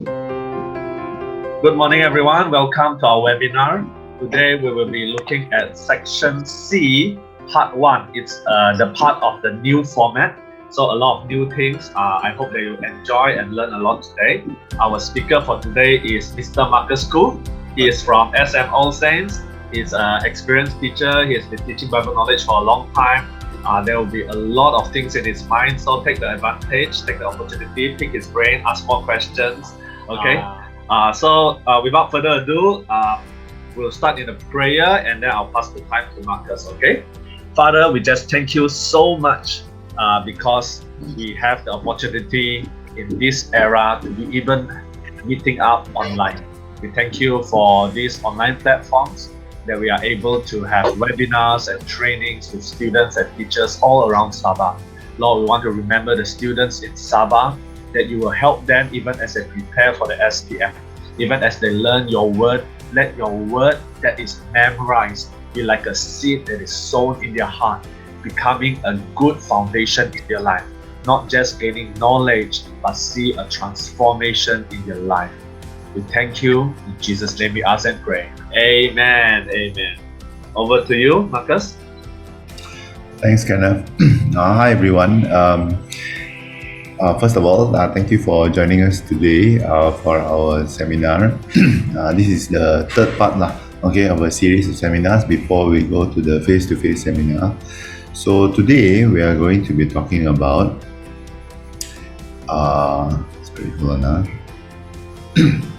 Good morning, everyone. Welcome to our webinar. Today, we will be looking at Section C, Part 1. It's the part of the new format. So a lot of new things. I hope that you enjoy and learn a lot today. Our speaker for today is Mr. Marcus Koo. He is from SMO Saints. He's an experienced teacher. He has been teaching Bible knowledge for a long time. There will be a lot of things in his mind. So take the advantage, take the opportunity, pick his brain, ask more questions. Okay. So without further ado, we'll start in a prayer and then I'll pass the time to Marcus, okay? Father, we just thank you so much because we have the opportunity in this era to be even meeting up online. We thank you for these online platforms that we are able to have webinars and trainings with students and teachers all around Sabah. Lord, we want to remember the students in Sabah, that you will help them even as they prepare for the STM, even as they learn your word. Let your word that is memorized be like a seed that is sown in their heart, becoming a good foundation in their life. Not just gaining knowledge, but see a transformation in their life. We thank you. In Jesus' name we ask and pray. Amen. Amen. Over to you, Marcus. Thanks, Kenneth. Hi, everyone. First of all, thank you for joining us today for our seminar. This is the third part of a series of seminars before we go to the face-to-face seminar. So today we are going to be talking about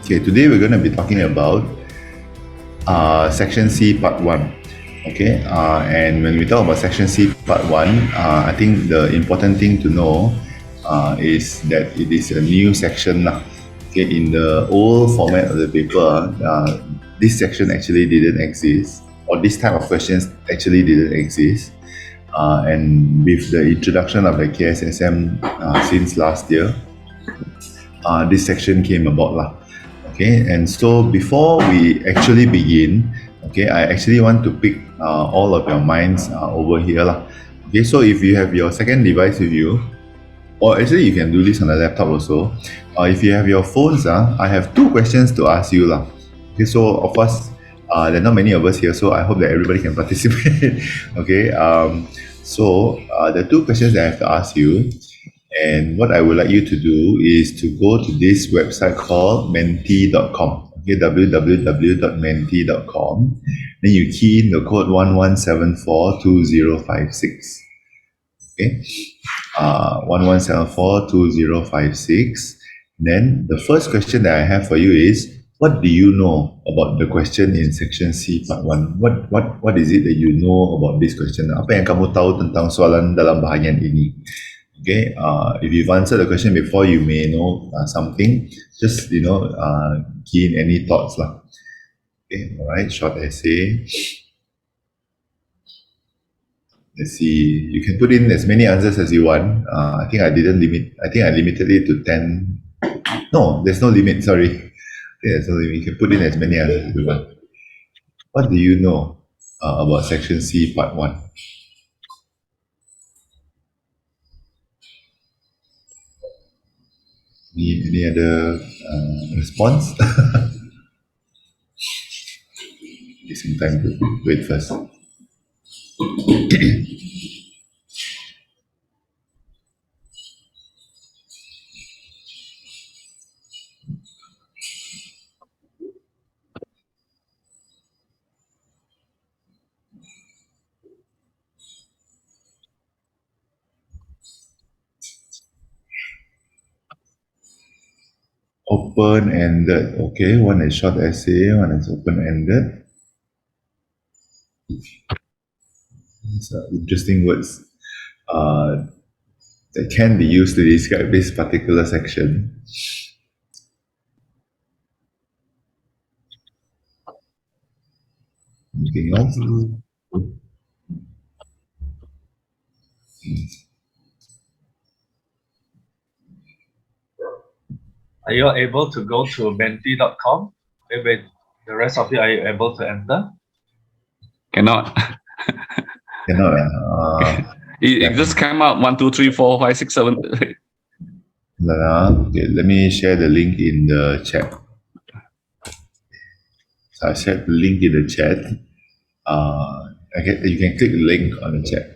today we're going to be talking about Section C, Part 1. Okay, and when we talk about Section C, Part 1, I think the important thing to know is that it is a new section. Okay, in the old format of the paper, this section actually didn't exist, or this type of questions actually didn't exist. And with the introduction of the KSSM since last year, this section came about. Okay, and so before we actually begin, okay, I actually want to pick all of your minds over here. Okay, so if you have your second device with you, or actually you can do this on a laptop also. If you have your phones, I have two questions to ask you. Okay, so of course, there are not many of us here, so I hope that everybody can participate. Okay, so the two questions that I have to ask you, and what I would like you to do is to go to this website called menti.com. Okay, www.menti.com. Then you key in the code 11742056. Okay, 11742056. Then the first question that I have for you is, what do you know about the question in Section C, Part 1? What is it that you know about this question? Apa yang kamu tahu tentang soalan dalam bahagian ini? Okay, if you've answered the question before, you may know something. Just key in any thoughts Okay, all right, short essay. Let's see. You can put in as many answers as you want. I think I limited it to 10. No, there's no limit. Sorry, there's no limit. You can put in as many answers as you want. What do you know about Section C, Part 1? Any other response? Give some time to wait first. Open-ended. Okay, one is short essay, one is open-ended. These are interesting words that can be used to describe this particular section. Anything else? Are you able to go to menti.com? Maybe the rest of you, are you able to enter? Cannot. Cannot. It just came out 1, 2, 3, 4, 5, 6, 7. Okay, let me share the link in the chat. So I shared the link in the chat. You can click the link on the chat.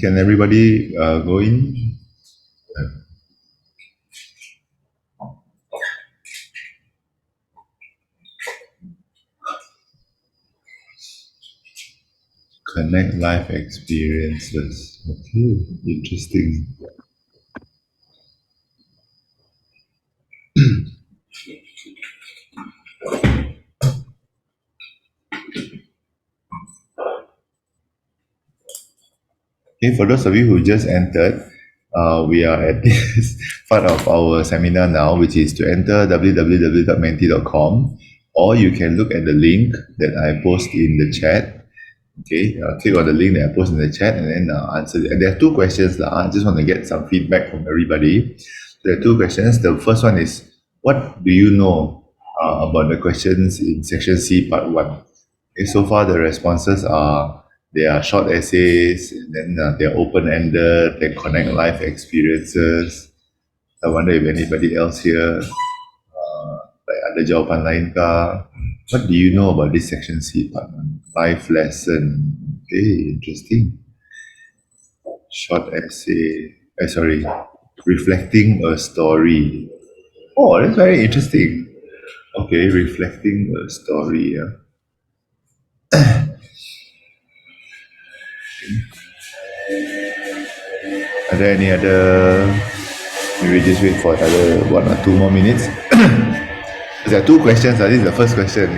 Can everybody go in? Connect life experiences. Okay, interesting. Okay, for those of you who just entered, we are at this part of our seminar now, which is to enter www.menti.com, or you can look at the link that I post in the chat. Okay, click on the link that I post in the chat and then answer. And there are two questions. I just want to get some feedback from everybody. There are two questions. The first one is, what do you know about the questions in section C, part 1? Okay, so far the responses are, they are short essays, and then they're open-ended, they connect life experiences. I wonder if anybody else here, like ada jawapan lain kah? What do you know about this section C part? Life lesson. Okay, interesting. Short essay. Sorry. Reflecting a story. Oh, that's very interesting. Okay, reflecting a story. Yeah. Are there any other? Maybe just wait for another 1 or 2 more minutes. There are two questions. This is the first question.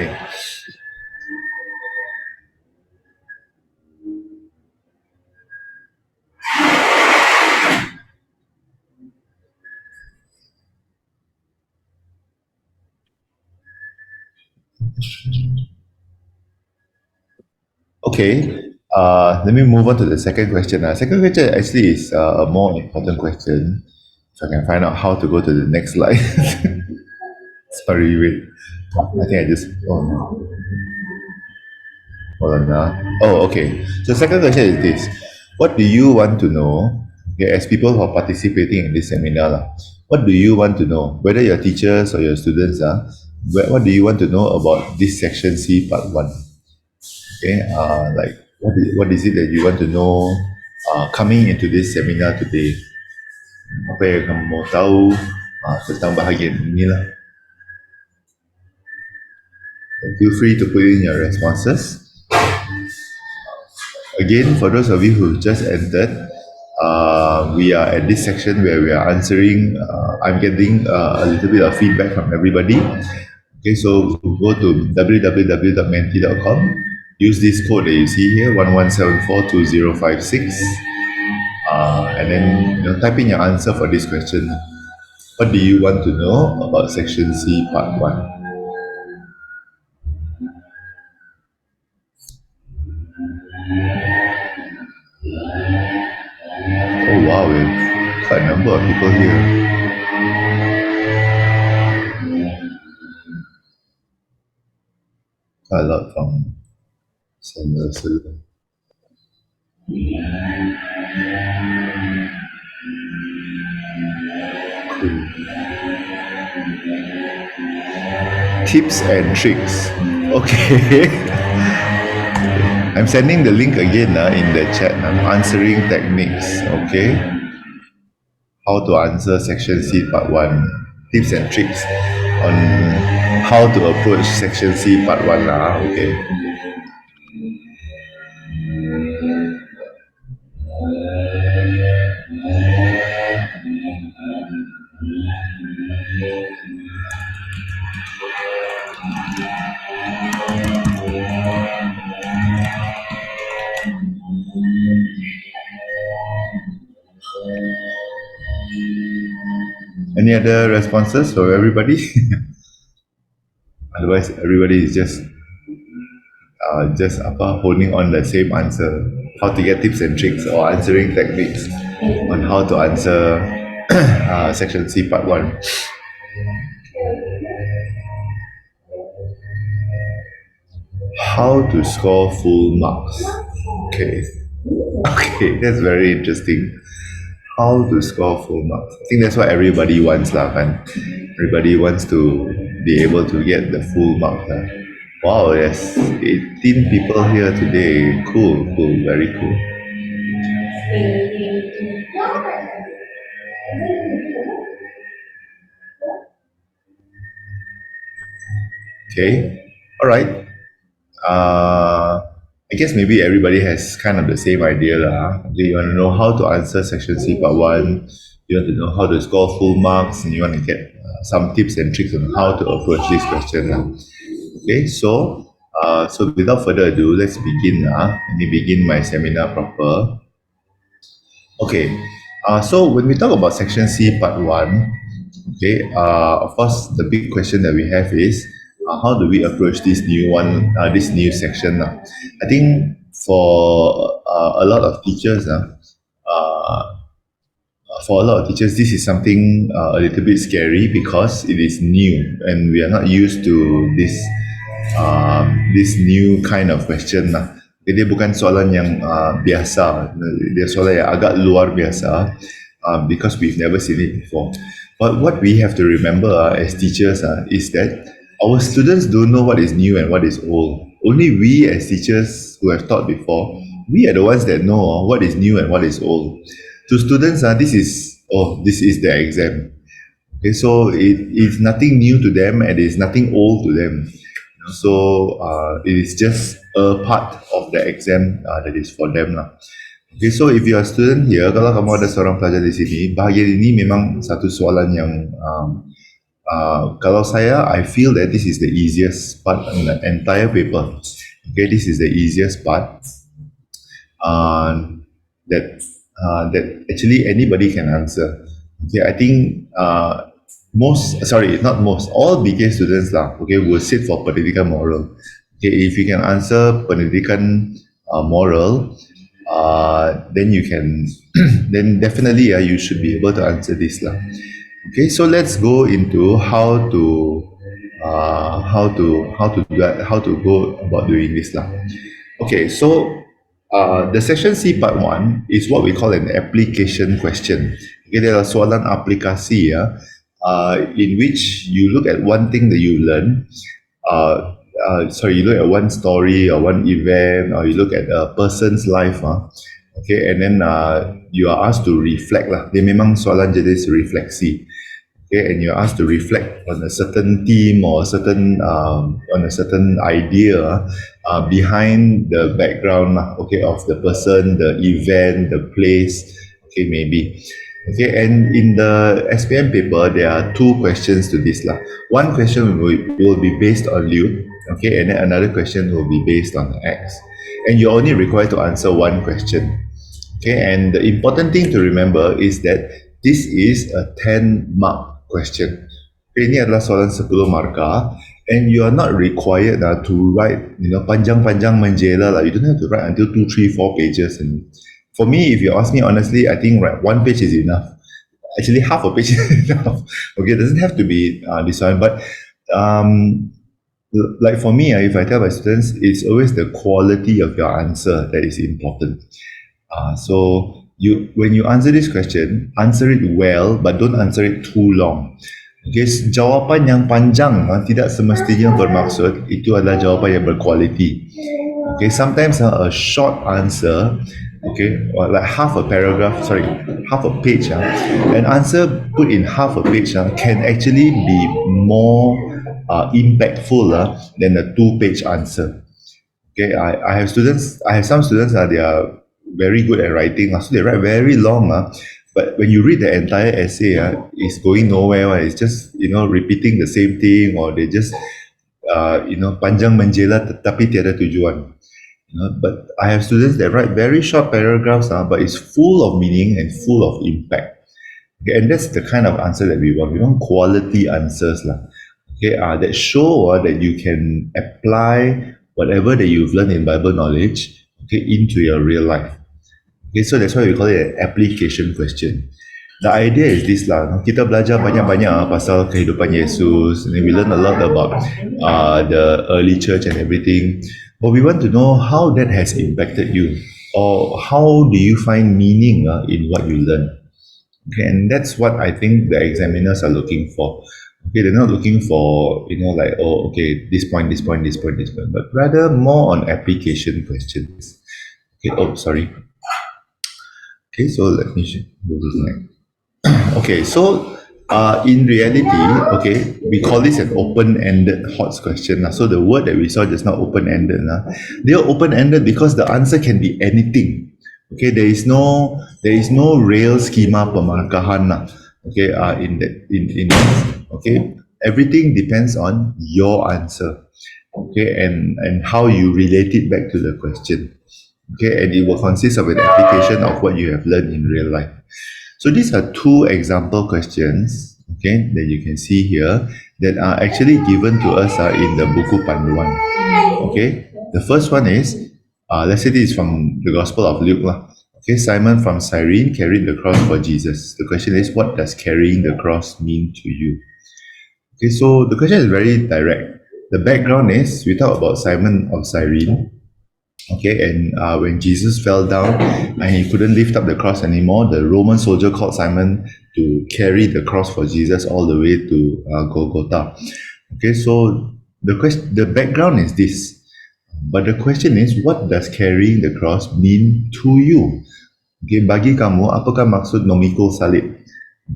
Okay. Let me move on to the second question. Second question actually is a more important question. So I can find out how to go to the next slide. Sorry, wait. I think I just. Oh, no. Hold on. Oh, okay. So second question is this: what do you want to know? Okay, as people who are participating in this seminar, what do you want to know? Whether your teachers or your students, what do you want to know about this section C, part 1? Okay, like what is it that you want to know coming into this seminar today? Apa yang kamu mau tahu tentang bahagian inilah? Feel free to put in your responses. Again, for those of you who just entered, we are at this section where we are answering. I'm getting a little bit of feedback from everybody. Okay, so go to www.menti.com. Use this code that you see here, 11742056. And then type in your answer for this question. What do you want to know about section C, part 1? Oh wow, we have quite a number of people here. Quite a lot from San Jose. Cool. Tips and tricks. Okay. I'm sending the link again in the chat. I'm answering techniques. Okay. How to answer section C, part 1. Tips and tricks on how to approach section C, part 1. Okay. Any other responses for everybody? Otherwise, everybody is just holding on the same answer. How to get tips and tricks or answering techniques on how to answer section C part 1. How to score full marks. Okay. Okay, that's very interesting. How to score full marks. I think that's what everybody wants lah, kan? Everybody wants to be able to get the full marks. Lah. Wow, yes, 18 people here today. Cool, very cool. Okay, all right. I guess maybe everybody has kind of the same idea lah. You want to know how to answer section C part 1. You want to know how to score full marks, and you want to get some tips and tricks on how to approach this question lah. Okay, so without further ado, let's begin. Let me begin my seminar proper. Okay, so when we talk about section C part 1, okay, of course, the big question that we have is how do we approach this new section? I think for a lot of teachers, this is something a little bit scary because it is new and we are not used to this new kind of question lah. Dia bukan soalan yang biasa, dia soalan yang agak luar biasa because we've never seen it before. But what we have to remember as teachers is that our students don't know what is new and what is old. Only we as teachers who have taught before, we are the ones that know what is new and what is old. To students, this is their exam. Okay, so it is nothing new to them and it is nothing old to them. So it is just a part of the exam that is for them lah. Okay, so if you are a student here, kalau kamu ada seorang pelajar di sini, bahagian ini memang satu soalan yang kalau saya, I feel that this is the easiest part in the entire paper. Okay, this is the easiest part that actually anybody can answer. Okay, I think all BK students lah, okay, will sit for pendidikan moral. Okay, if you can answer pendidikan moral, then you can, then definitely you should be able to answer this lah. Okay, so let's go into how to go about doing this lah. Okay, so the section C part 1 is what we call an application question. Okay, there are soalan aplikasi in which you look at one thing that you learn. You look at one story or one event, or you look at a person's life. Okay, and then you are asked to reflect lah. Dia memang soalan jenis refleksi. Okay, and you're asked to reflect on a certain theme or on a certain idea behind the background, okay, of the person, the event, the place, okay, maybe. Okay, and in the SPM paper, there are two questions to this lah. One question will be based on you, okay, and then another question will be based on X. And you're only required to answer one question. Okay, and the important thing to remember is that this is a 10-mark question. Okay, ini adalah soalan 10 markah, and you are not required to write, panjang-panjang menjela lah. You don't have to write until 2, 3, 4 pages. And for me, if you ask me honestly, I think one page is enough. Actually, half a page is enough. Okay, it doesn't have to be this one, but like for me, if I tell my students, it's always the quality of your answer that is important. So when you answer this question, answer it well, but don't answer it too long. Okay, jawapan yang panjang tidak semestinya bermaksud itu adalah jawapan yang berkualiti. Okay, sometimes a short answer, okay, or like half a page, an answer put in half a page can actually be more impactful than a 2-page answer. Okay, I have some students they are very good at writing, so they write very long, but when you read the entire essay, it's going nowhere. It's just repeating the same thing, or they just panjang menjela tetapi tiada tujuan. But I have students that write very short paragraphs, but it's full of meaning and full of impact. Okay, and that's the kind of answer that we want. We want quality answers lah. okay, that show that you can apply whatever that you've learned in Bible knowledge, okay, into your real life. Okay, so that's why we call it an application question. The idea is this lah, kita belajar banyak-banyak pasal kehidupan Yesus, and we learn a lot about the early church and everything, but we want to know how that has impacted you, or how do you find meaning in what you learn. Okay, and that's what I think the examiners are looking for. Okay, they're not looking for, like, oh, okay, this point, but rather more on application questions. Okay, oh, sorry. Okay, so let me move this next. Okay, so in reality, okay, we call this an open-ended HOTS question. So the word that we saw just now, open-ended, they are open-ended because the answer can be anything. Okay, there is no real schema pemarkahan. Okay, in this. Okay, everything depends on your answer. Okay, and how you relate it back to the question. Okay, and it will consist of an application of what you have learned in real life. So these are two example questions, okay, that you can see here that are actually given to us in the Buku Panduan. Okay, the first one is, let's say this is from the Gospel of Luke. Okay, Simon from Cyrene carried the cross for Jesus. The question is, what does carrying the cross mean to you? Okay, so the question is very direct. The background is, we talk about Simon of Cyrene. Okay, and when Jesus fell down and he couldn't lift up the cross anymore, the Roman soldier called Simon to carry the cross for Jesus all the way to Golgotha. Okay, so the background is this. But the question is, what does carrying the cross mean to you? Okay, bagi kamu, apakah maksud memikul salib?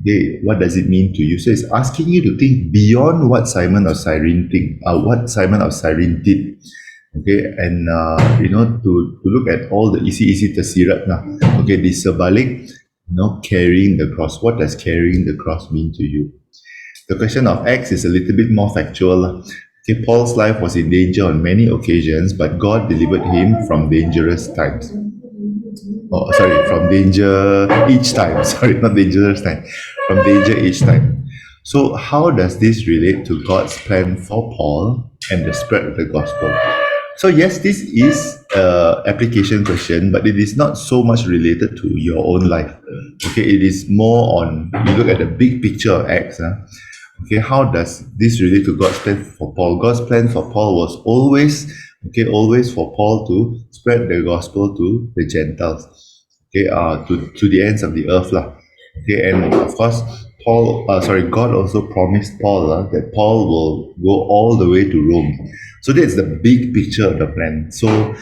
Okay, what does it mean to you? So it's asking you to think beyond what Simon of Cyrene did. Okay, and to look at all the isi tersirat now. Okay, di sebalik, carrying the cross. What does carrying the cross mean to you? The question of Acts is a little bit more factual. Okay, Paul's life was in danger on many occasions, but God delivered him from dangerous times. From danger each time. Sorry, not dangerous time. From danger each time. So how does this relate to God's plan for Paul and the spread of the gospel? So yes, this is an application question, but it is not so much related to your own life. Okay, it is more on, you look at the big picture of Acts. Okay, how does this relate to God's plan for Paul? God's plan for Paul was always for Paul to spread the gospel to the Gentiles. Okay, to the ends of the earth lah. Okay, and of course, God also promised Paul that Paul will go all the way to Rome. So that's the big picture of the plan. So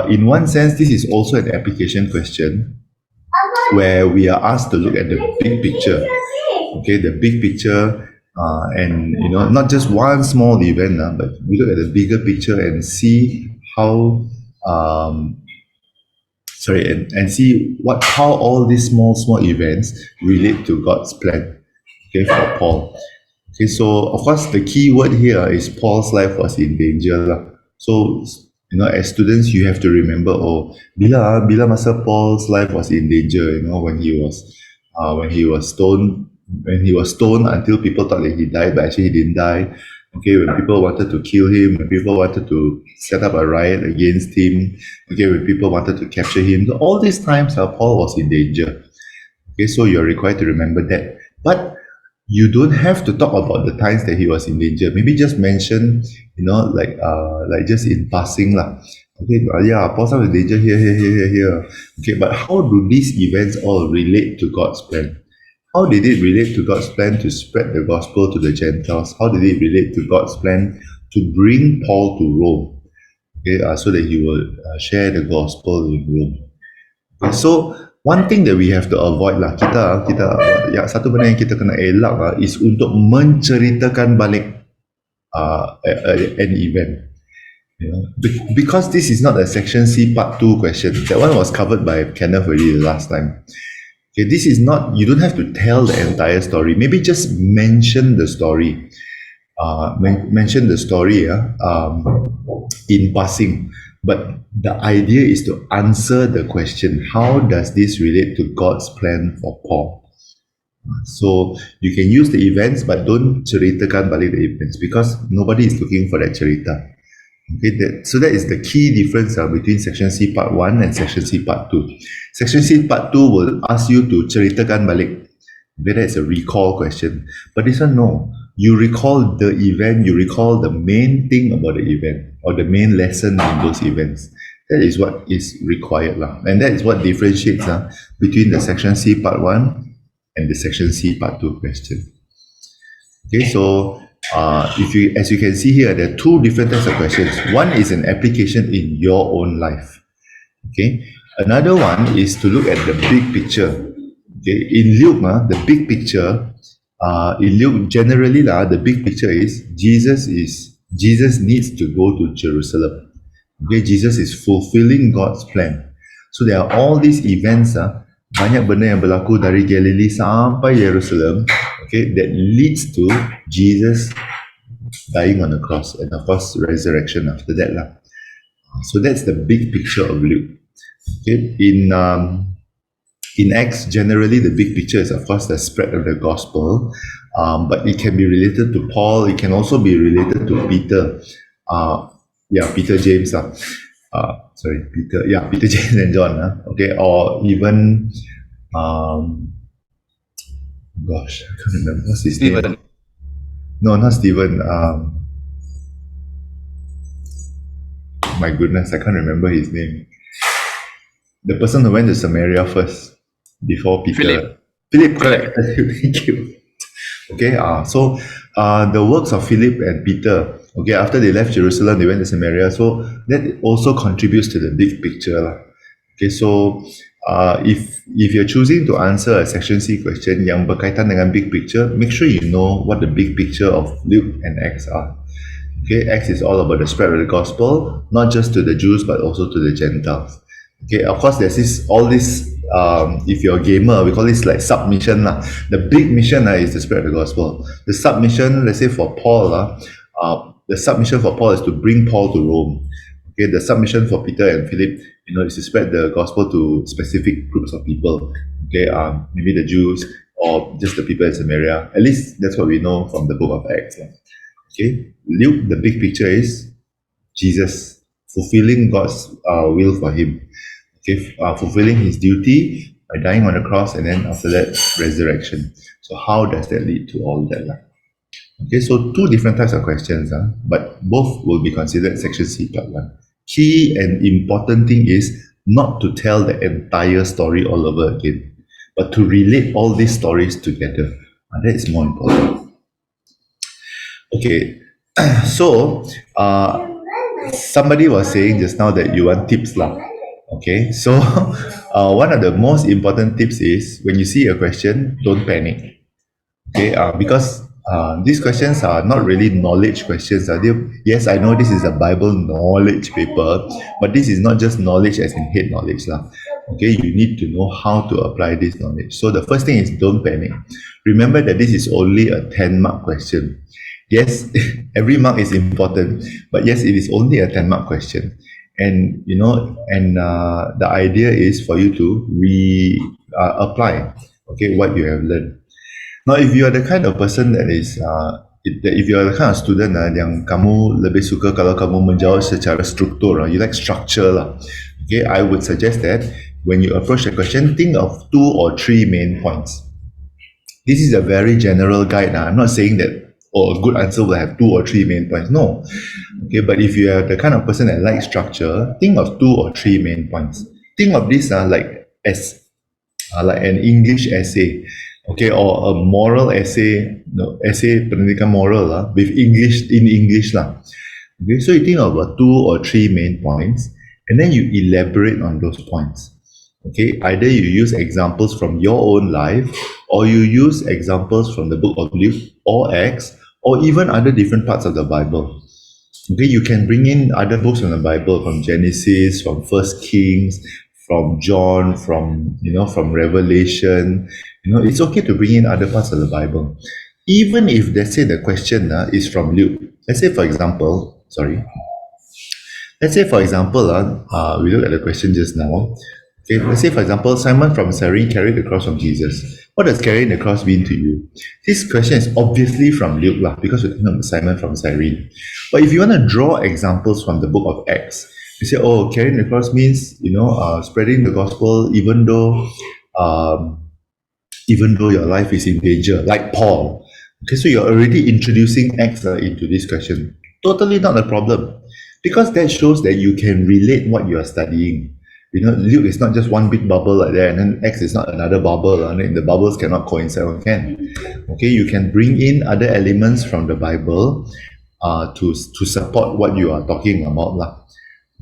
in one sense, this is also an application question where we are asked to look at the big picture. Okay, the big picture, and not just one small event, but we look at the bigger picture and see how see how all these small events relate to God's plan. Okay, for Paul. Okay, so of course the key word here is Paul's life was in danger. So as students, you have to remember, bila masa Paul's life was in danger, when he was stoned until people thought that he died, but actually he didn't die. Okay, when people wanted to kill him, when people wanted to set up a riot against him, okay, when people wanted to capture him, so all these times Paul was in danger. Okay, so you're required to remember that. But you don't have to talk about the times that he was in danger. Maybe just mention, like just in passing lah. Okay, Paul's in danger here. Okay, but how do these events all relate to God's plan? How did it relate to God's plan to spread the gospel to the Gentiles? How did it relate to God's plan to bring Paul to Rome? Okay, so that he will share the gospel in Rome. Okay, so one thing that we have to avoid lah, satu benda yang kita kena elak is untuk menceritakan balik an event. Because this is not a section C part 2 question. That one was covered by Kenneth already the last time. Okay, this is not, you don't have to tell the entire story. Maybe just mention the story. In passing. But the idea is to answer the question, how does this relate to God's plan for Paul? So you can use the events, but don't ceritakan balik the events because nobody is looking for that cerita. Okay, so that is the key difference between section C part 1 and section C part 2. Section C part 2 will ask you to ceritakan balik. That is a recall question. But this one, no. You recall the event, you recall the main thing about the event or the main lesson in those events. That is what is required. And that is what differentiates between the section C part 1 and the section C part 2 question. Okay, so as you can see here, there are two different types of questions. One is an application in your own life. Okay, another one is to look at the big picture. Okay, in Luke, the big picture, in Luke, generally, the big picture is Jesus needs to go to Jerusalem. Okay, Jesus is fulfilling God's plan. So there are all these events, banyak benda yang berlaku dari Galilee sampai Jerusalem, okay, that leads to Jesus dying on the cross and of course resurrection after that lah. So that's the big picture of Luke. Okay, in Acts, generally the big picture is of course the spread of the gospel, but it can be related to Paul. It can also be related to Peter. Peter, James. Peter, James, and John. Okay, or even gosh, I can't remember what's his name. Stephen. No, not Stephen. My goodness, I can't remember his name. The person who went to Samaria first before Peter. Philip, correct. Thank you. Okay, so the works of Philip and Peter, okay, after they left Jerusalem, they went to Samaria. So that also contributes to the big picture. Okay, so if you're choosing to answer a section C question yang berkaitan dengan big picture, make sure you know what the big picture of Luke and Acts are. Okay, Acts is all about the spread of the gospel, not just to the Jews, but also to the Gentiles. Okay, of course, there's all this, if you're a gamer, we call this like submission. The big mission is to spread the gospel. The submission, let's say for Paul, the submission for Paul is to bring Paul to Rome. Okay, the submission for Peter and Philip, is to spread the gospel to specific groups of people. Okay, maybe the Jews or just the people in Samaria. At least that's what we know from the book of Acts. Okay, Luke, the big picture is Jesus fulfilling God's will for him. Okay, fulfilling his duty by dying on the cross and then after that resurrection. So how does that lead to all that? Okay, so two different types of questions, but both will be considered section C part 1. Key and important thing is not to tell the entire story all over again, but to relate all these stories together. And that is more important. Okay, so somebody was saying just now that you want tips lah. Okay, so one of the most important tips is when you see a question, don't panic. Okay, because these questions are not really knowledge questions. Yes, I know this is a Bible knowledge paper, but this is not just knowledge as in head knowledge lah. Okay, you need to know how to apply this knowledge. So the first thing is don't panic. Remember that this is only a 10-mark question. Yes, every mark is important, but yes, it is only a 10-mark question. And the idea is for you to apply what you have learned. Now, if you are the kind of person that is if you are the kind of student yang kamu lebih suka kalau kamu menjawab secara struktur, you like structure lah. Okay, I would suggest that when you approach the question, think of 2 or 3 main points. This is a very general guide. I'm not saying that a good answer will have 2 or 3 main points. No. Okay, but if you are the kind of person that likes structure, think of 2 or 3 main points. Think of this like an English essay, okay, or a moral essay, essay pendidikan moral with English lah. Okay, so you think of 2 or 3 main points, and then you elaborate on those points. Okay, either you use examples from your own life, or you use examples from the book of Luke or Acts, or even other different parts of the Bible. Okay, you can bring in other books from the Bible, from Genesis, from First Kings, from John, from Revelation. It's okay to bring in other parts of the Bible. Even if, let's say, the question is from Luke. Let's say, for example, we look at the question just now. Okay, let's say, for example, Simon from Cyrene carried the cross of Jesus. What does carrying the cross mean to you? This question is obviously from Luke lah, because we're talking about Simon from Cyrene. But if you want to draw examples from the book of Acts, you say, oh, carrying the cross means, spreading the gospel even though your life is in danger, like Paul. Okay, so you're already introducing Acts into this question. Totally not a problem, because that shows that you can relate what you are studying. Luke is not just one big bubble like that, and then Acts is not another bubble, and the bubbles cannot coincide. Okay, you can bring in other elements from the Bible to support what you are talking about lah.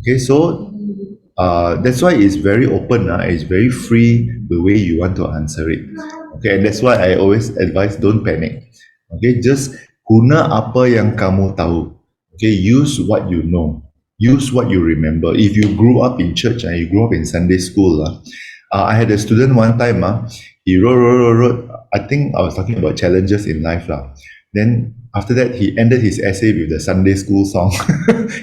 Okay, so that's why it's very open. It's very free the way you want to answer it. Okay, and that's why I always advise don't panic. Okay, just guna apa yang kamu tahu. Okay, use what you know. Use what you remember. If you grew up in church and you grew up in Sunday school, I had a student one time, he wrote. I think I was talking about challenges in life. Then after that, he ended his essay with the Sunday school song.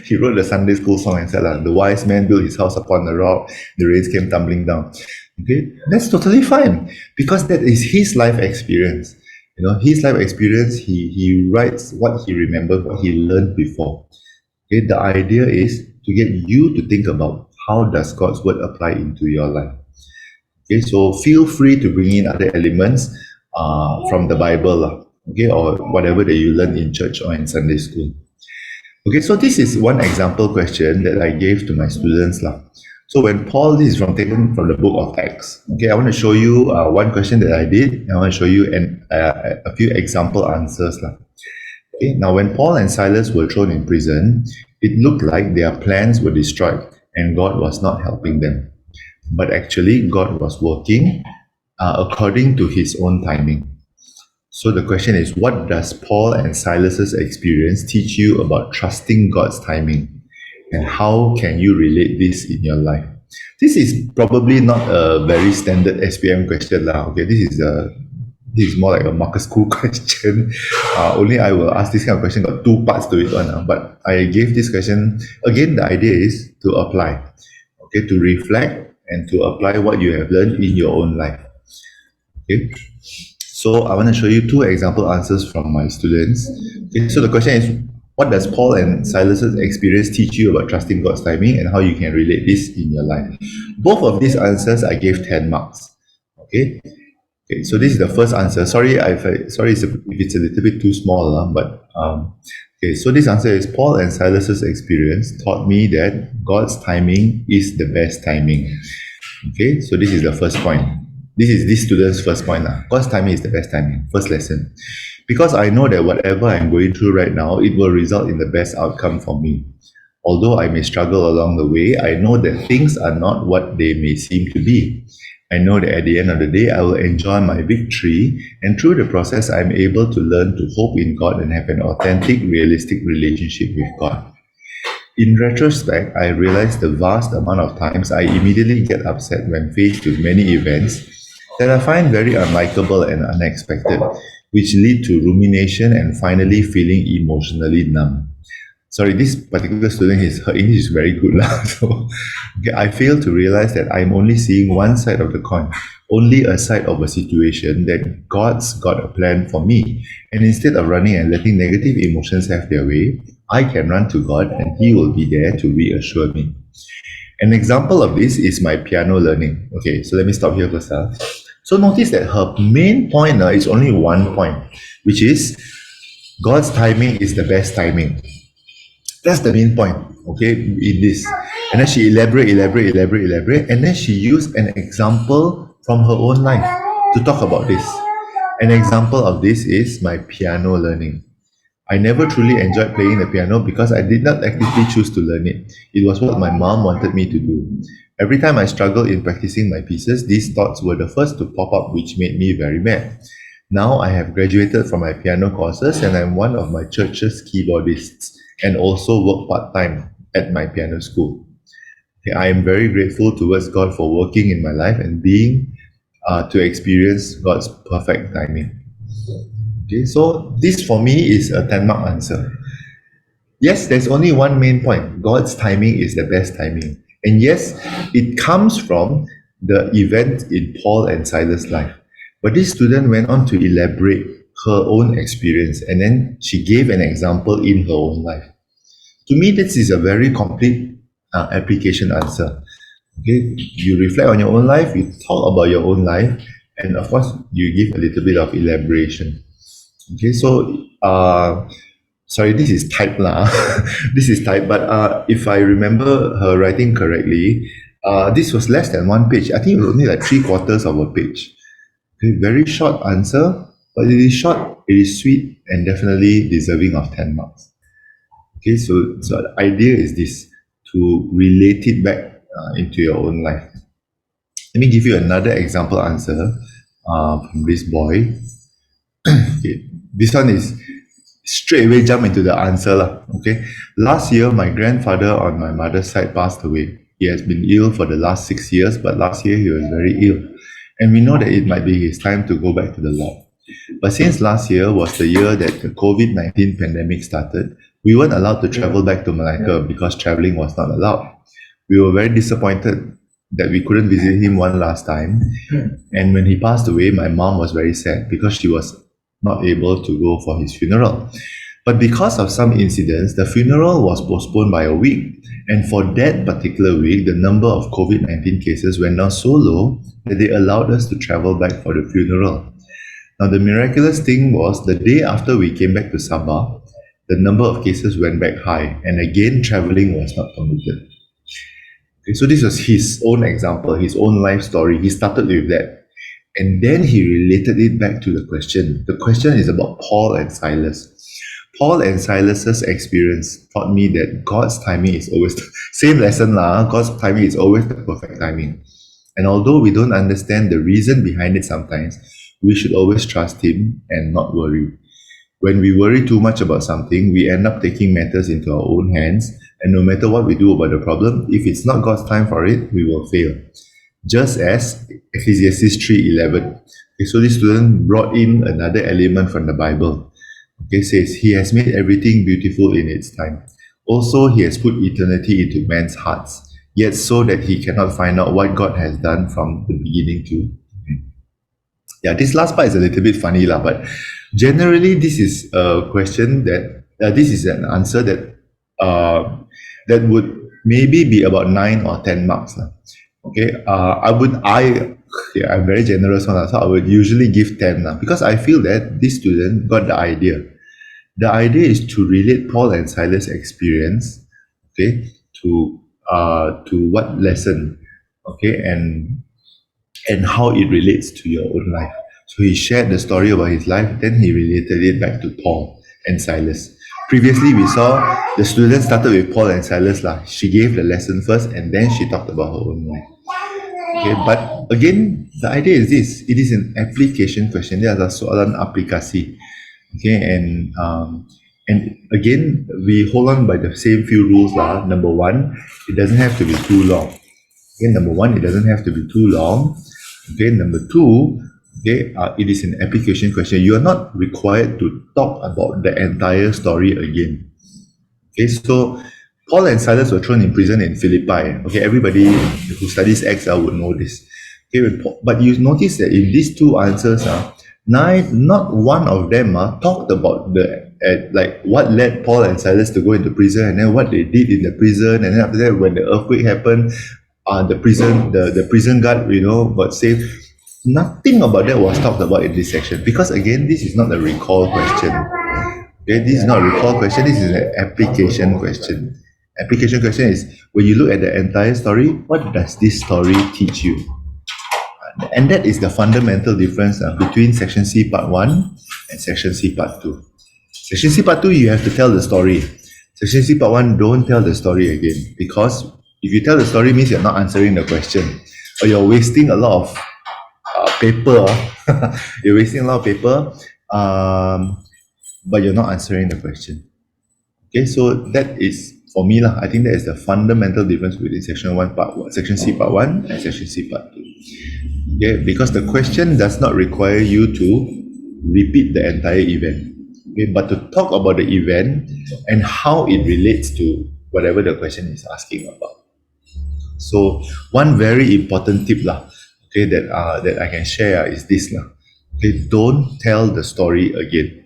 He wrote the Sunday school song and said, the wise man built his house upon the rock, the rains came tumbling down. Okay, that's totally fine, because that is his life experience. His life experience, he writes what he remembered, what he learned before. Okay, the idea is to get you to think about how does God's word apply into your life. Okay, so feel free to bring in other elements from the Bible, okay, or whatever that you learn in church or in Sunday school. Okay, so this is one example question that I gave to my students. So when Paul, this is taken from the book of Acts. Okay, I want to show you one question that I did, and I want to show you a few example answers. Okay, now when Paul and Silas were thrown in prison, it looked like their plans were destroyed and God was not helping them. But actually, God was working according to his own timing. So the question is, what does Paul and Silas's experience teach you about trusting God's timing? And how can you relate this in your life? This is probably not a very standard SPM question. Okay, this is more like a Marcus School question. Only I will ask this kind of question, got two parts to it. But I gave this question, again, the idea is to apply. Okay, to reflect and to apply what you have learned in your own life. Okay, so I want to show you two example answers from my students. Okay, so the question is, what does Paul and Silas's experience teach you about trusting God's timing and how you can relate this in your life? Both of these answers I gave 10 marks. Okay, so this is the first answer. Sorry if it's a little bit too small, but okay, so this answer is, Paul and Silas's experience taught me that God's timing is the best timing. Okay, so this is the first point. This is this student's first point. God's timing is the best timing. First lesson. Because I know that whatever I'm going through right now, it will result in the best outcome for me. Although I may struggle along the way, I know that things are not what they may seem to be. I know that at the end of the day, I will enjoy my victory, and through the process, I'm able to learn to hope in God and have an authentic, realistic relationship with God. In retrospect, I realize the vast amount of times I immediately get upset when faced with many events that I find very unlikable and unexpected, which lead to rumination and finally feeling emotionally numb. Sorry, this particular student, her English is very good. So okay, I fail to realize that I'm only seeing one side of the coin, only a side of a situation, that God's got a plan for me. And instead of running and letting negative emotions have their way, I can run to God and He will be there to reassure me. An example of this is my piano learning. Okay, so let me stop here first. So notice that her main point is only one point, which is God's timing is the best timing. That's the main point, okay, in this. And then she elaborate, and then she used an example from her own life to talk about this. An example of this is my piano learning. I never truly enjoyed playing the piano because I did not actively choose to learn it. It was what my mom wanted me to do. Every time I struggled in practicing my pieces, these thoughts were the first to pop up, which made me very mad. Now I have graduated from my piano courses and I'm one of my church's keyboardists and also work part-time at my piano school. Okay, I am very grateful towards God for working in my life and being to experience God's perfect timing. Okay, so this for me is a 10-mark answer. Yes, there's only one main point. God's timing is the best timing. And yes, it comes from the event in Paul and Silas' life. But this student went on to elaborate her own experience, and then she gave an example in her own life. To me, this is a very complete application answer. Okay, you reflect on your own life, you talk about your own life, and of course, you give a little bit of elaboration. Okay, so sorry, this is type lah. This is type, but if I remember her writing correctly, this was less than one page. I think it was only like three quarters of a page. Okay, very short answer, but it is short, it is sweet, and definitely deserving of 10 marks. Okay, so the idea is this, to relate it back into your own life. Let me give you another example answer from this boy. Okay, this one is straight away jump into the answer lah. Okay, last year my grandfather on my mother's side passed away. He has been ill for the last 6 years, but last year he was very ill, and we know that it might be his time to go back to the Lord. But since last year was the year that the COVID-19 pandemic started, we weren't allowed to travel back to Malacca because traveling was not allowed. We were very disappointed that we couldn't visit him one last time. And when he passed away, my mom was very sad because she was not able to go for his funeral. But because of some incidents, the funeral was postponed by a week. And for that particular week, the number of COVID-19 cases went down so low that they allowed us to travel back for the funeral. Now, the miraculous thing was the day after we came back to Sabah, the number of cases went back high, and again, traveling was not permitted. Okay, so this was his own example, his own life story. He started with that. And then he related it back to the question. The question is about Paul and Silas. Paul and Silas's experience taught me that God's timing is always the same lesson lah. God's timing is always the perfect timing. And although we don't understand the reason behind it sometimes, we should always trust Him and not worry. When we worry too much about something, we end up taking matters into our own hands, and no matter what we do about the problem, if it's not God's time for it, we will fail. Just as Ecclesiastes 3:11. Okay, so this student brought in another element from the Bible. Okay, says, He has made everything beautiful in its time. Also, He has put eternity into man's hearts, yet so that he cannot find out what God has done from the beginning to end. Yeah, this last part is a little bit funny lah, but generally this is a question that, this is an answer that that would maybe be about 9 or 10 marks lah. Okay, I'm very generous one, so I would usually give 10 now, because I feel that this student got the idea. The idea is to relate Paul and Silas' experience, okay, to what lesson, okay, and how it relates to your own life. So he shared the story about his life, then he related it back to Paul and Silas. Previously, we saw the student started with Paul and Silas lah. She gave the lesson first, and then she talked about her own life. Okay, but again, the idea is this: it is an application question. Dia adalah soalan aplikasi. Okay, and again, we hold on by the same few rules lah. Number one, it doesn't have to be too long. Okay, number one, it doesn't have to be too long. Okay, number two, okay, it is an application question. You are not required to talk about the entire story again. Okay, so Paul and Silas were thrown in prison in Philippi. Okay, everybody who studies Acts would know this. Okay, but you notice that in these two answers, not one of them talked about like what led Paul and Silas to go into prison, and then what they did in the prison, and then after that, when the earthquake happened, the prison guard, got saved. Nothing about that was talked about in this section, because again, this is not a recall question. Okay, this is not a recall question. This is an application question. Application question is, when you look at the entire story, what does this story teach you? And that is the fundamental difference between section C part 1 and section C part 2. Section C part 2, you have to tell the story. Section C part 1, don't tell the story again, because if you tell the story, means you're not answering the question, or you're wasting a lot of paper. You're wasting a lot of paper, but you're not answering the question. Okay, so that is, for me I think that is the fundamental difference between section C part 1 and section C part 2. Okay, because the question does not require you to repeat the entire event, okay, but to talk about the event and how it relates to whatever the question is asking about. So one very important tip okay, that I can share is this Okay, don't tell the story again,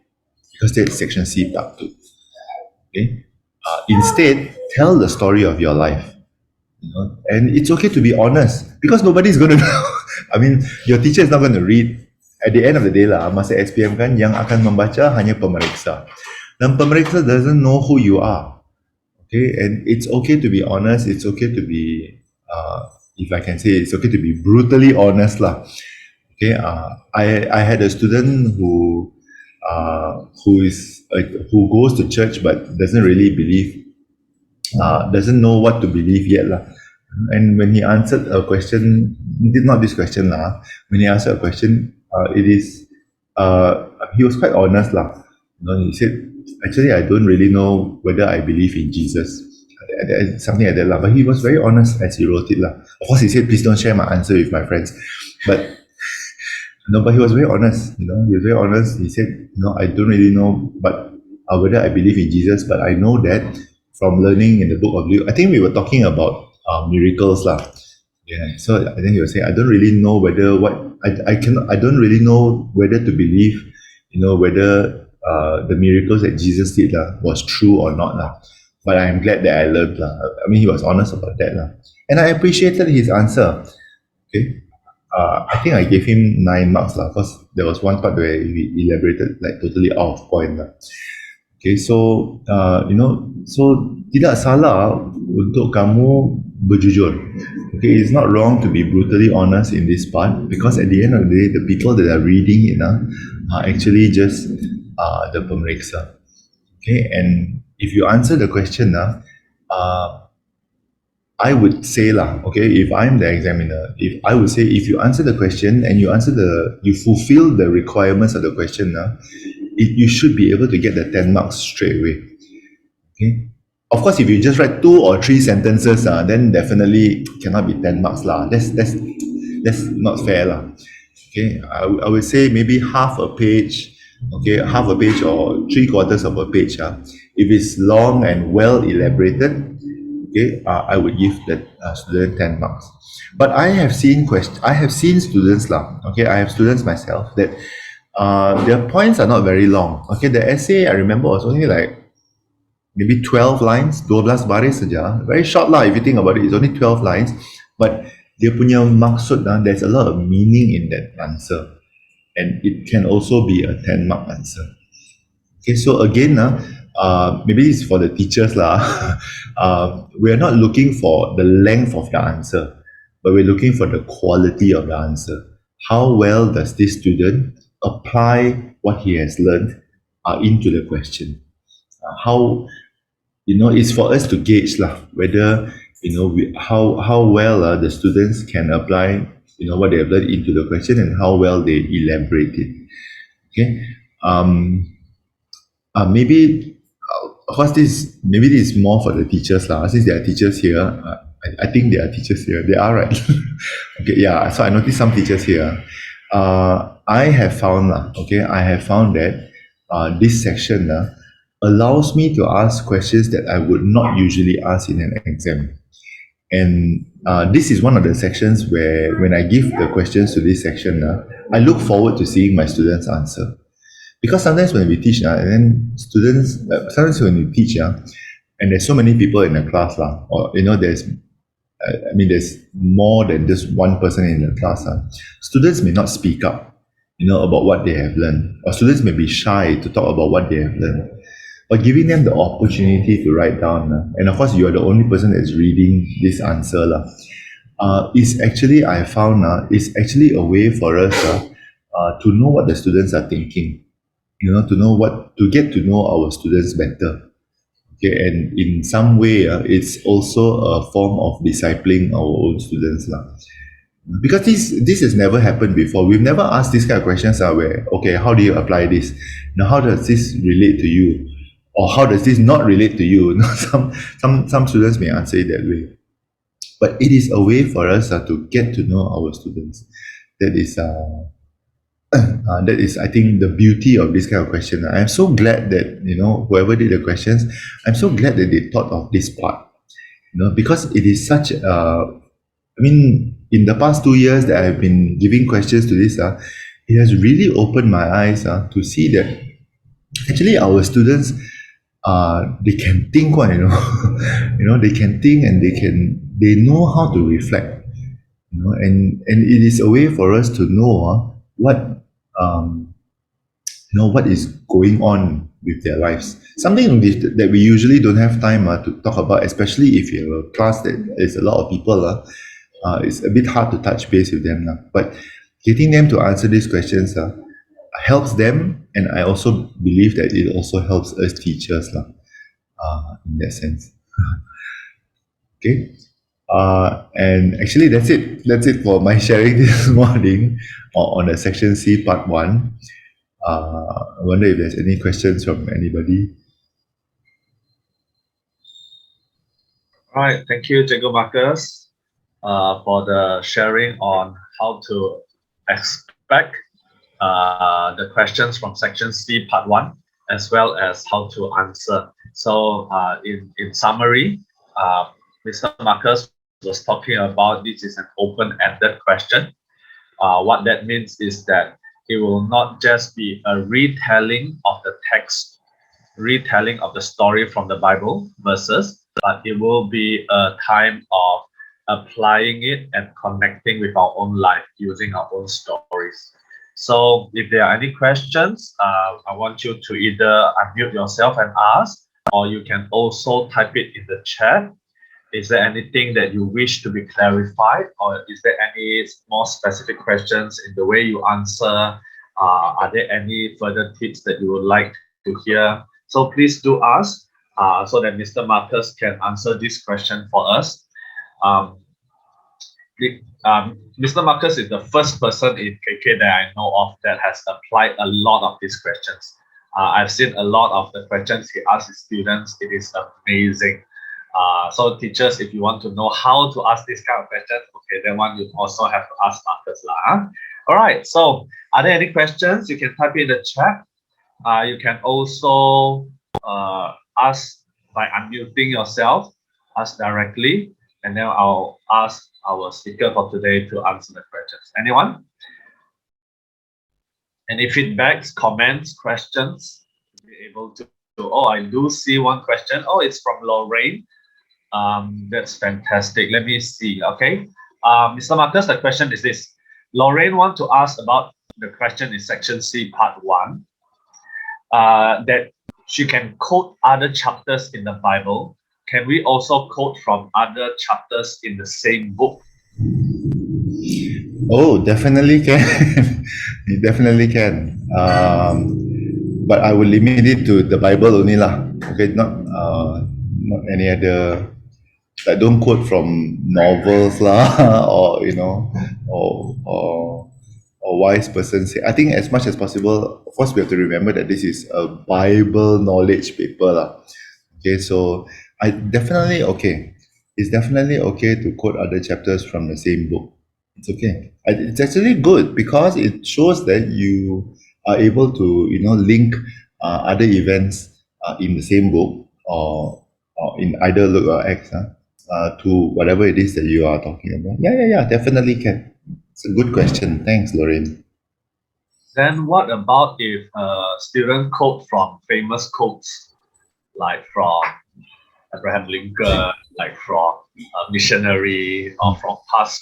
because that's section C part 2. Okay, instead tell the story of your life. And it's okay to be honest, because nobody's going to know. I mean, your teacher is not going to read. At the end of the day lah, masa SPM kan, yang akan membaca hanya pemeriksa. Dan pemeriksa doesn't know who you are. Okay, and it's okay to be honest. It's okay to be, if I can say, it's okay to be brutally honest lah. Okay, I had a student who who goes to church but doesn't really believe, doesn't know what to believe yet lah. And when he answered a question, not this question lah, when he answered a question, he was quite honest lah. He said, actually, I don't really know whether I believe in Jesus, something like that lah. But he was very honest as he wrote it lah. Of course, he said, please don't share my answer with my friends. But but he was very honest. He was very honest. He said, I don't really know, but whether I believe in Jesus, but I know that from learning in the book of Luke. I think we were talking about miracles lah. Yeah. So I think he was saying, I don't really know whether I don't really know whether to believe, whether the miracles that Jesus did was true or not lah. But I'm glad that I learned lah. I mean, he was honest about that lah, and I appreciated his answer. Okay. I think I gave him 9 marks lah, because there was one part where he elaborated like totally out of point lah. Okay, so so tidak salah untuk kamu berjujur. Okay, it's not wrong to be brutally honest in this part, because at the end of the day, the people that are reading it are actually just the pemeriksa. Okay, and if you answer the question I would say okay, if I'm the examiner, I would say, if you answer the question and you fulfill the requirements of the question you should be able to get the 10 marks straight away. Okay. Of course, if you just write 2 or 3 sentences, then definitely cannot be 10 marks lah. That's not fair lah. Okay, I would say maybe half a page. Okay, half a page or 3/4 of a page. If it's long and well elaborated, okay, I would give that student 10 marks. But I have seen students lah. Okay, I have students myself that their points are not very long. Okay, the essay I remember was only like maybe 12 lines, 12 baris saja. Very short lah if you think about it. It's only 12 lines, but dia punya maksud there's a lot of meaning in that answer, and it can also be a 10-mark answer. Okay, so again maybe it's for the teachers lah. We are not looking for the length of the answer, but we're looking for the quality of the answer. How well does this student apply what he has learned into the question? How it's for us to gauge whether how well the students can apply what they have learned into the question, and how well they elaborate it. Okay, maybe of course this is more for the teachers since there are teachers here. I think there are teachers here. They are, right? Okay, yeah. So I noticed some teachers here. I have found that this section allows me to ask questions that I would not usually ask in an exam. And this is one of the sections where when I give the questions to this section, I look forward to seeing my students answer. Because sometimes when we teach, and then students, sometimes when we teach, and there's so many people in the class, or there's more than just one person in the class. Students may not speak up, about what they have learned, or students may be shy to talk about what they have learned. But giving them the opportunity to write down, and of course you are the only person that's reading this answer, is actually, I found, is actually a way for us to know what the students are thinking. To get to know our students better. Okay, and in some way, it's also a form of discipling our own students. Because this has never happened before. We've never asked these kind of questions where, okay, how do you apply this? Now, how does this relate to you? Or how does this not relate to you? Some students may answer it that way. But it is a way for us to get to know our students. That is, I think, the beauty of this kind of question. I'm so glad that, whoever did the questions, I'm so glad that they thought of this part. Because it is such, in the past 2 years that I've been giving questions to this, it has really opened my eyes to see that actually our students they can think one, they can think and they know how to reflect, and it is a way for us to know what um, what is going on with their lives. Something that we usually don't have time to talk about, especially if you have a class that is a lot of people. It's a bit hard to touch base with them. But getting them to answer these questions helps them, and I also believe that it also helps us teachers in that sense. Okay. And actually, that's it. That's it for my sharing this morning on the section C, part one. I wonder if there's any questions from anybody. All right, thank you, Jacob Marcus, for the sharing on how to expect the questions from section C, part one, as well as how to answer. So, in summary, Mr. Marcus was talking about this is an open-ended question. What that means is that it will not just be a retelling of the text, retelling of the story from the Bible verses, but it will be a time of applying it and connecting with our own life using our own stories. So if there are any questions, I want you to either unmute yourself and ask, or you can also type it in the chat. Is there anything that you wish to be clarified, or is there any more specific questions in the way you answer? Are there any further tips that you would like to hear? So please do ask so that Mr. Marcus can answer this question for us. Mr. Marcus is the first person in KK that I know of that has applied a lot of these questions. I've seen a lot of the questions he asks his students. It is amazing. So teachers, if you want to know how to ask this kind of questions, okay, then one you also have to ask Marcus lah. All right, so are there any questions? You can type in the chat. You can also ask by unmuting yourself, ask directly, and then I'll ask our speaker for today to answer the questions. Anyone? Any feedbacks, comments, questions? Be able to. Oh, I do see one question. Oh, it's from Lorraine. That's fantastic. Let me see. Okay. Mr. Marcus, the question is this. Lorraine wants to ask about the question in section C, part one, that she can quote other chapters in the Bible. Can we also quote from other chapters in the same book? Oh, definitely can. You definitely can. But I will limit it to the Bible only lah. Okay, not any other. Like, don't quote from novels lah, or or wise person say. I think as much as possible. Of course, we have to remember that this is a Bible knowledge paper lah. Okay, so I definitely okay. It's definitely okay to quote other chapters from the same book. It's okay. It's actually good because it shows that you are able to link other events in the same book, or in either Luke or Acts to whatever it is that you are talking about. Yeah, definitely can. It's a good question. Thanks, Lorraine. Then what about if a student quote from famous quotes, like from Abraham Lincoln, like from a missionary, or from past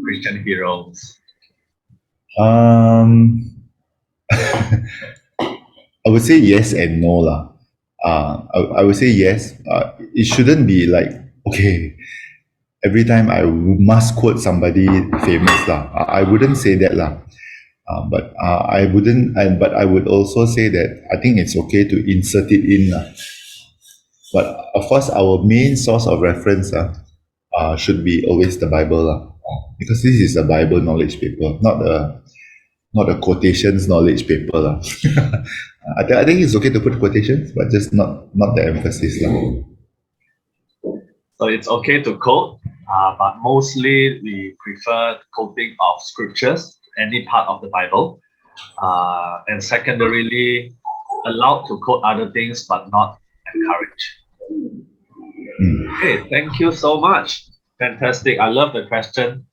Christian heroes? I would say yes and no lah. I would say yes. It shouldn't be like, okay, every time I must quote somebody famous lah. I wouldn't say that lah. But I wouldn't, but I would also say that I think it's okay to insert it in lah. But of course, our main source of reference should be always the Bible lah, because this is a Bible knowledge paper, not a quotations knowledge paper lah. I think it's okay to put quotations, but just not the emphasis lah. So it's okay to quote, but mostly we prefer quoting of scriptures, any part of the Bible, and secondarily allowed to quote other things, but not encouraged. Okay, thank you so much. Fantastic. I love the question.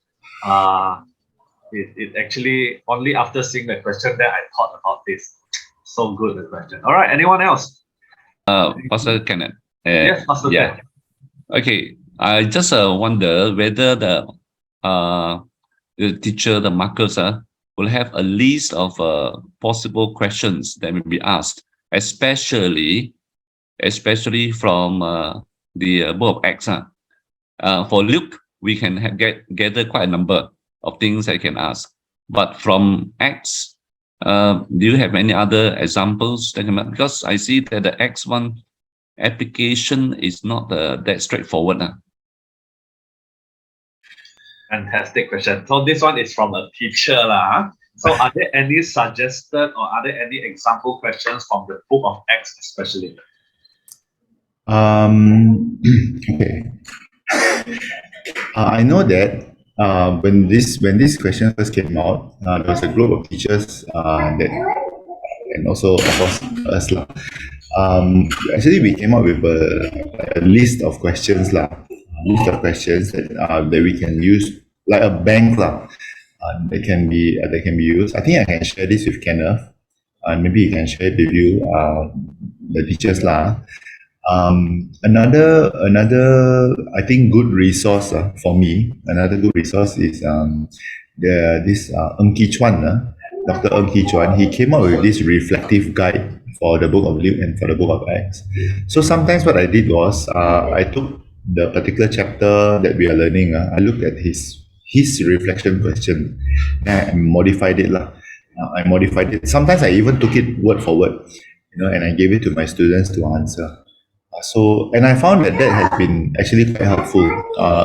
it actually only after seeing the question that I thought about this. So good, the question. All right, anyone else? Pastor Kenneth. Yes, Pastor Yeah. Ted. Okay. I just wonder whether the teacher, the markers, will have a list of possible questions that may be asked, especially from the book of Acts. For Luke, we can gather quite a number of things I can ask. But from Acts, do you have any other examples? Because I see that the Acts 1 application is not that straightforward. Fantastic question. So this one is from a teacher lah. So are there any suggested or are there any example questions from the book of Acts especially? Okay. I know that when this question first came out, there was a group of teachers that, and also of course us lah. Actually, we came up with a list of questions lah, that we can use like a bank lah. That can be used. I think I can share this with Kenneth, and maybe he can share it with you, the teachers lah. Another I think good resource for me. Another good resource is this Ng Ki Chuan, Dr. Ng Ki Chuan. He came up with this reflective guide for the book of Luke and for the book of Acts. So sometimes what I did was I took the particular chapter that we are learning. I looked at his reflection question and I modified it lah. I modified it. Sometimes I even took it word for word, and I gave it to my students to answer. And I found that has been actually quite helpful.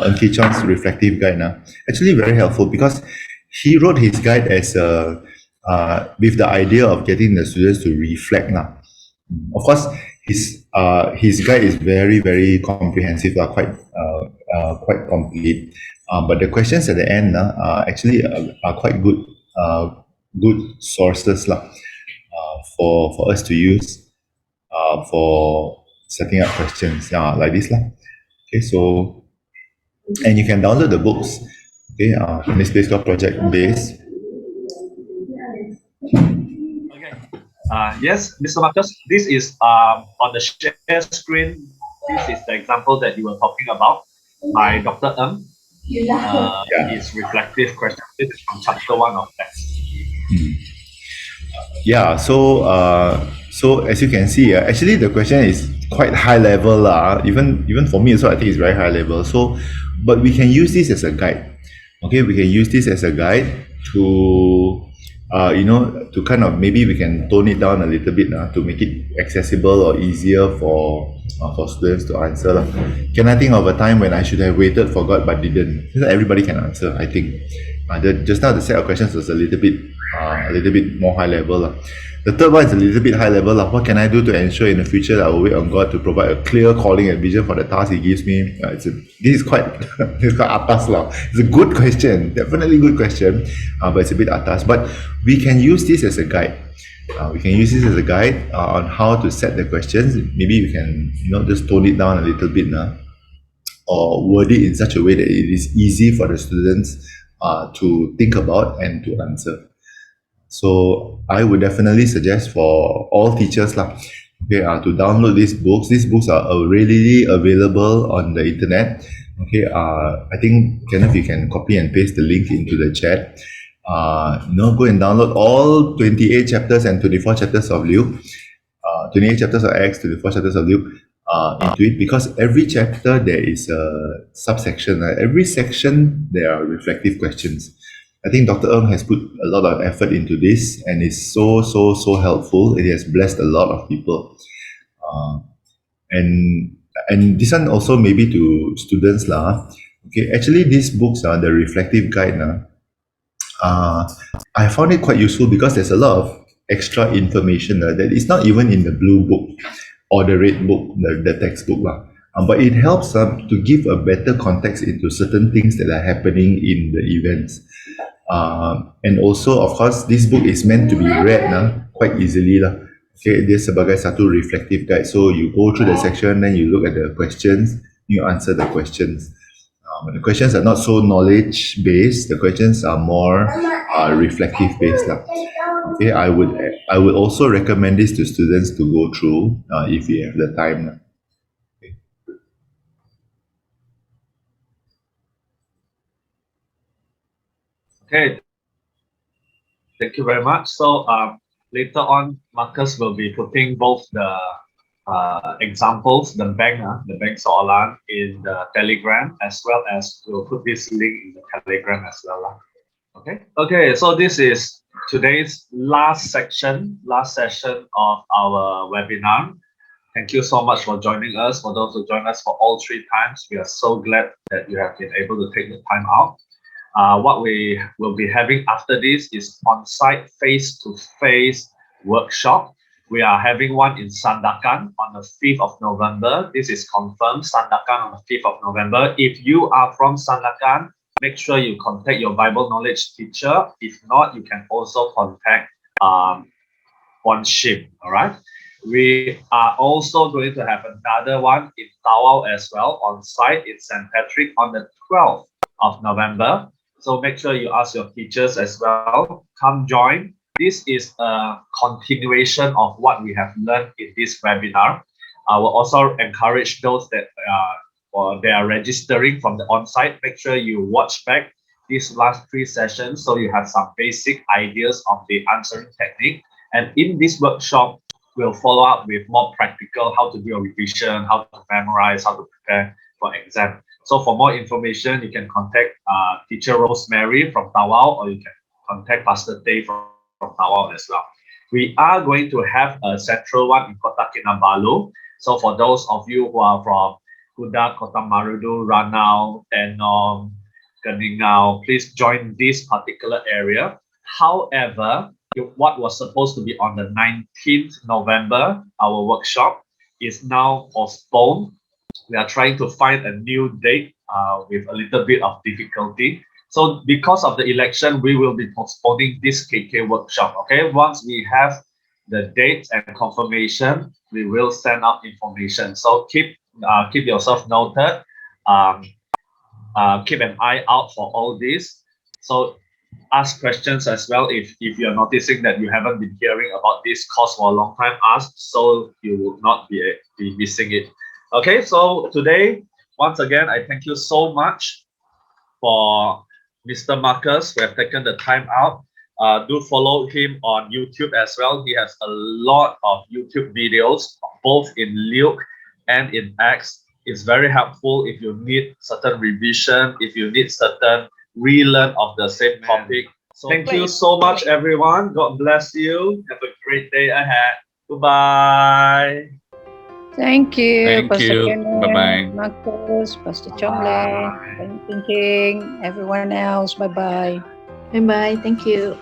Ng Ki Chuan's reflective guide, actually very helpful because he wrote his guide as with the idea of getting the students to reflect. Of course, his guide is very, very comprehensive, quite complete. But the questions at the end actually are quite good, good sources for us to use for setting up questions like this Okay, so and you can download the books. Okay, in this place called Project Base. Okay. Yes, Mr. Marcus, this is on the share screen. This is the example that you were talking about by Dr. Ng. His reflective question. This is from chapter 1 of Acts. Yeah, so as you can see, actually the question is quite high level even for me, so I think it's very high level. So, but we can use this as a guide. Okay, we can use this as a guide to to kind of, maybe we can tone it down a little bit to make it accessible or easier for students to answer. Can I think of a time when I should have waited for God but didn't? Everybody can answer, I think. Just now the set of questions was a little bit more high level. The third one is a little bit high level. What can I do to ensure in the future that I will wait on God to provide a clear calling and vision for the task He gives me? This is quite atas . It's a good question, definitely good question, but it's a bit atas. But we can use this as a guide. We can use this as a guide on how to set the questions. Maybe we can just tone it down a little bit or word it in such a way that it is easy for the students to think about and to answer. So I would definitely suggest for all teachers to download these books. These books are readily available on the internet. I think Kenneth, you can copy and paste the link into the chat. Go and download all 28 chapters and 24 chapters of Luke, 28 chapters of Acts, 24 chapters of Luke into it, because every chapter there is a subsection. Every section there are reflective questions. I think Dr. Ng has put a lot of effort into this, and it's so helpful. It has blessed a lot of people. And this one also maybe to students actually these books are the reflective guide I found it quite useful because there's a lot of extra information that is not even in the blue book or the red book, the textbook but it helps to give a better context into certain things that are happening in the events. And also, of course, this book is meant to be read quite easily Okay, dia sebagai satu reflective guide. So you go through the section, then you look at the questions, you answer the questions. But the questions are not so knowledge based. The questions are more reflective based lah. Okay, I would also recommend this to students to go through if you have the time lah. Okay, thank you very much. So later on, Marcus will be putting both the examples, the bank soalan in the Telegram, as well as we'll put this link in the Telegram as well. Okay. Okay. So this is today's last session of our webinar. Thank you so much for joining us. For those who joined us for all 3 times, we are so glad that you have been able to take the time out. What we will be having after this is on-site face-to-face workshop. We are having one in Sandakan on the 5th of November. This is confirmed, Sandakan on the 5th of November. If you are from Sandakan, make sure you contact your Bible knowledge teacher. If not, you can also contact OneShip, all right? We are also going to have another one in Tawau as well, on site in St. Patrick on the 12th of November. So make sure you ask your teachers as well. Come join. This is a continuation of what we have learned in this webinar. I will also encourage those that they are registering from the on-site. Make sure you watch back these last 3 sessions so you have some basic ideas of the answering technique. And in this workshop, we'll follow up with more practical, how to do a revision, how to memorize, how to prepare for exam. So for more information, you can contact teacher Rosemary from Tawau, or you can contact Pastor Tay from Tawau as well. We are going to have a central one in Kota Kinabalu. So for those of you who are from Kuda, Kota Marudu, Ranau, Tenom, Keningau, please join this particular area. However, what was supposed to be on the 19th November, our workshop, is now postponed. We are trying to find a new date with a little bit of difficulty. So because of the election, we will be postponing this KK workshop. Okay, once we have the date and confirmation, we will send out information. So keep yourself noted. Keep an eye out for all this. So ask questions as well. If you're noticing that you haven't been hearing about this course for a long time, ask so you will not be missing it. Okay, so today, once again, I thank you so much for Mr. Marcus who have taken the time out. Do follow him on YouTube as well. He has a lot of YouTube videos, both in Luke and in Acts. It's very helpful if you need certain revision, if you need certain relearn of the same topic. So thank you so much, everyone. God bless you. Have a great day ahead. Goodbye. Thank you. Thank Pastor you. Kenneth, Bye-bye. Marcus, Pastor Chomle, Thinking, everyone else. Bye-bye. Bye-bye. Thank you.